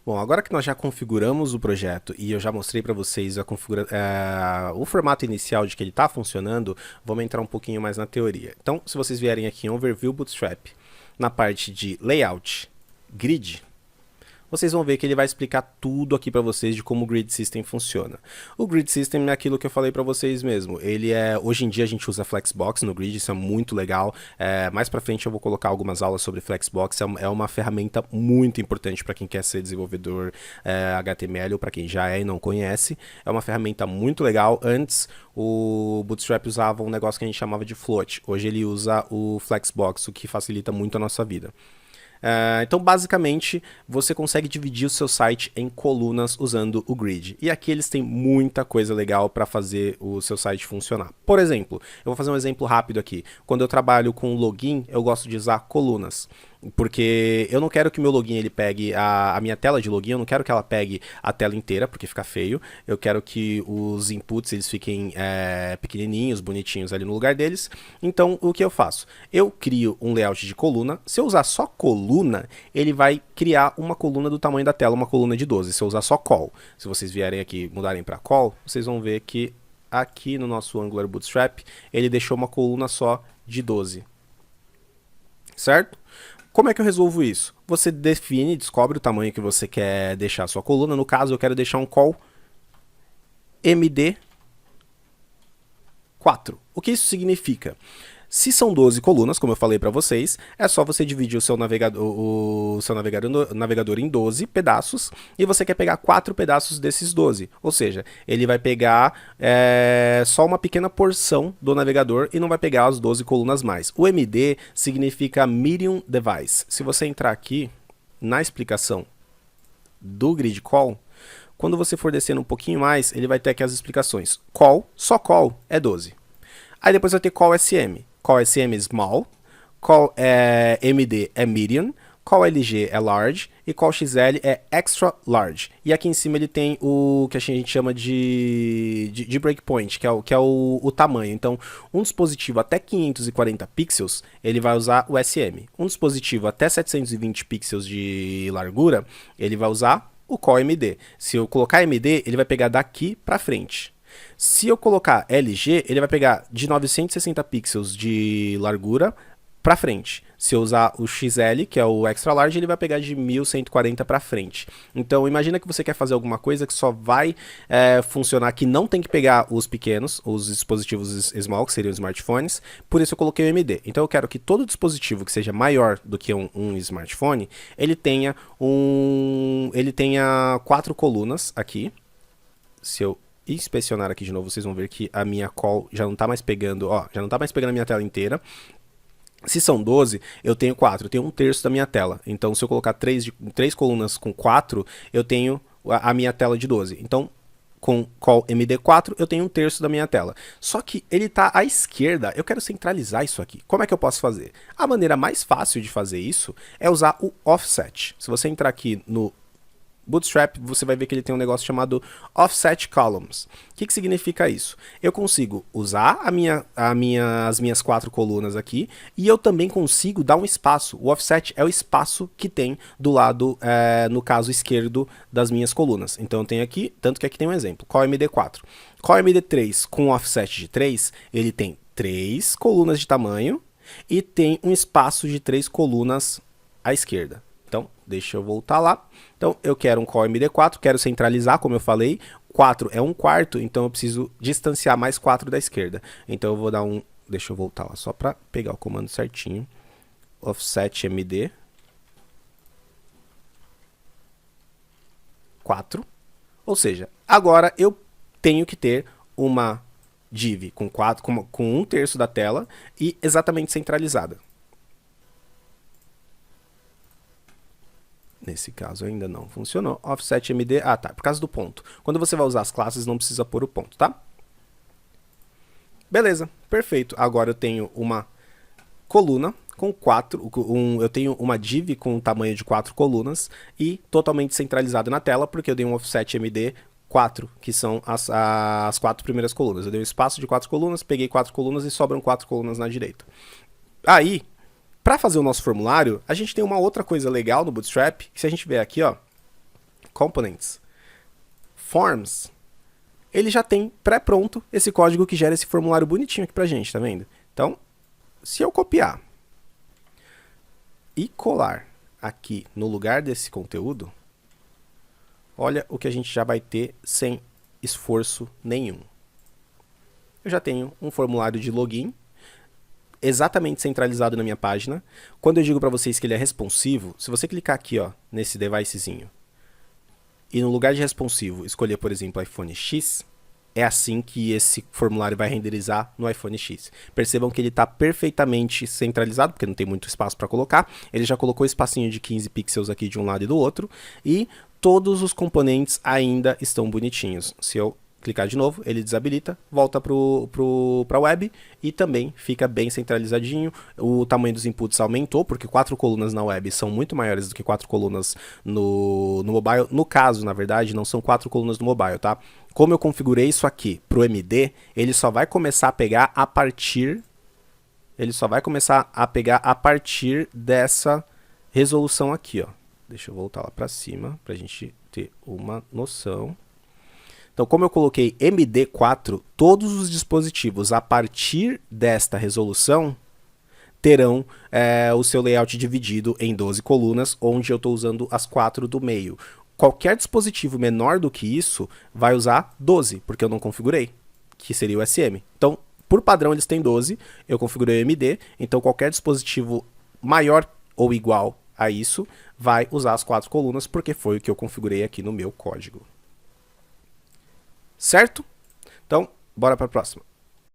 Bom, agora que nós já configuramos o projeto e eu já mostrei para vocês o formato inicial de que ele está funcionando, vamos entrar um pouquinho mais na teoria. Então, se vocês vierem aqui em Overview Bootstrap, na parte de Layout, Grid, vocês vão ver que ele vai explicar tudo aqui para vocês de como o Grid System funciona. O Grid System é aquilo que eu falei para vocês mesmo. Hoje em dia a gente usa Flexbox no Grid, isso é muito legal. Mais para frente eu vou colocar algumas aulas sobre Flexbox. É uma ferramenta muito importante para quem quer ser desenvolvedor HTML ou para quem já é e não conhece. É uma ferramenta muito legal. Antes o Bootstrap usava um negócio que a gente chamava de float. Hoje ele usa o Flexbox, o que facilita muito a nossa vida. Então, basicamente, você consegue dividir o seu site em colunas usando o grid. E aqui eles têm muita coisa legal para fazer o seu site funcionar. Por exemplo, eu vou fazer um exemplo rápido aqui. Quando eu trabalho com login, eu gosto de usar colunas. Porque eu não quero que o meu login ele pegue a minha tela de login, eu não quero que ela pegue a tela inteira, porque fica feio. Eu quero que os inputs eles fiquem pequenininhos, bonitinhos ali no lugar deles. Então, o que eu faço? Eu crio um layout de coluna. Se eu usar só coluna, ele vai criar uma coluna do tamanho da tela, uma coluna de 12. Se eu usar só call, se vocês vierem aqui mudarem para call, vocês vão ver que aqui no nosso Angular Bootstrap, ele deixou uma coluna só de 12. Certo? Como é que eu resolvo isso? Você descobre o tamanho que você quer deixar a sua coluna. No caso, eu quero deixar um call MD4. O que isso significa? Se são 12 colunas, como eu falei para vocês, é só você dividir o seu navegador em 12 pedaços e você quer pegar 4 pedaços desses 12. Ou seja, ele vai pegar só uma pequena porção do navegador e não vai pegar as 12 colunas mais. O MD significa Medium Device. Se você entrar aqui na explicação do Grid Call, quando você for descendo um pouquinho mais, ele vai ter aqui as explicações. Call, só call, é 12. Aí depois vai ter call SM. Call SM é small, call MD é medium, call LG é large e call XL é extra large. E aqui em cima ele tem o que a gente chama de breakpoint, que é o tamanho. Então, um dispositivo até 540 pixels, ele vai usar o SM. Um dispositivo até 720 pixels de largura, ele vai usar o call MD. Se eu colocar MD, ele vai pegar daqui para frente. Se eu colocar LG, ele vai pegar de 960 pixels de largura para frente. Se eu usar o XL, que é o extra large, ele vai pegar de 1140 para frente. Então, imagina que você quer fazer alguma coisa que só vai funcionar, que não tem que pegar os pequenos, os dispositivos small, que seriam smartphones. Por isso eu coloquei o MD. Então, eu quero que todo dispositivo que seja maior do que um smartphone, ele tenha 4 colunas aqui. Se eu inspecionar aqui de novo, vocês vão ver que a minha call já não está mais pegando, já não está mais pegando a minha tela inteira. Se são 12, eu tenho 4, eu tenho 1/3 da minha tela. Então, se eu colocar 3 colunas com 4, eu tenho a minha tela de 12. Então, com call MD4, eu tenho 1/3 da minha tela. Só que ele está à esquerda, eu quero centralizar isso aqui. Como é que eu posso fazer? A maneira mais fácil de fazer isso é usar o offset. Se você entrar aqui no Bootstrap, você vai ver que ele tem um negócio chamado Offset Columns. O que significa isso? Eu consigo usar as minhas 4 colunas aqui e eu também consigo dar um espaço. O offset é o espaço que tem do lado, no caso esquerdo, das minhas colunas. Então eu tenho aqui, tanto que aqui tem um exemplo, call MD4. Call MD3 com offset de 3, ele tem 3 colunas de tamanho e tem um espaço de 3 colunas à esquerda. Então, deixa eu voltar lá. Então, eu quero um call MD4, quero centralizar, como eu falei. 4 é 1/4, então eu preciso distanciar mais 4 da esquerda. Então, eu vou dar um... Deixa eu voltar lá, só para pegar o comando certinho. Offset MD. 4. Ou seja, agora eu tenho que ter uma div com 1/3 da tela e exatamente centralizada. Nesse caso ainda não funcionou. Offset MD, tá, por causa do ponto. Quando você vai usar as classes, não precisa pôr o ponto, tá? Beleza, perfeito. Agora eu tenho uma coluna com 4, eu tenho uma div com um tamanho de 4 colunas e totalmente centralizado na tela, porque eu dei um offset MD 4, que são as 4 primeiras colunas. Eu dei um espaço de 4 colunas, peguei 4 colunas e sobram 4 colunas na direita. Aí, para fazer o nosso formulário, a gente tem uma outra coisa legal no Bootstrap, que se a gente ver aqui, Components, Forms, ele já tem pré-pronto esse código que gera esse formulário bonitinho aqui pra gente, tá vendo? Então, se eu copiar e colar aqui no lugar desse conteúdo, olha o que a gente já vai ter sem esforço nenhum. Eu já tenho um formulário de login exatamente centralizado na minha página. Quando eu digo para vocês que ele é responsivo, se você clicar aqui, ó, nesse devicezinho, e no lugar de responsivo escolher, por exemplo, iPhone X, é assim que esse formulário vai renderizar no iPhone X. Percebam que ele está perfeitamente centralizado, porque não tem muito espaço para colocar. Ele já colocou espacinho de 15 pixels aqui de um lado e do outro, e todos os componentes ainda estão bonitinhos. Se eu clicar de novo, ele desabilita, volta para a web e também fica bem centralizadinho. O tamanho dos inputs aumentou, porque 4 colunas na web são muito maiores do que 4 colunas no mobile. No caso, na verdade, não são 4 colunas no mobile, tá? Como eu configurei isso aqui para o MD, ele só vai começar a pegar a partir dessa resolução aqui, ó. Deixa eu voltar lá para cima para a gente ter uma noção. Então, como eu coloquei MD4, todos os dispositivos a partir desta resolução terão o seu layout dividido em 12 colunas, onde eu estou usando as 4 do meio. Qualquer dispositivo menor do que isso vai usar 12, porque eu não configurei, que seria o SM. Então, por padrão, eles têm 12, eu configurei o MD, então qualquer dispositivo maior ou igual a isso vai usar as 4 colunas, porque foi o que eu configurei aqui no meu código. Certo? Então, bora para a próxima.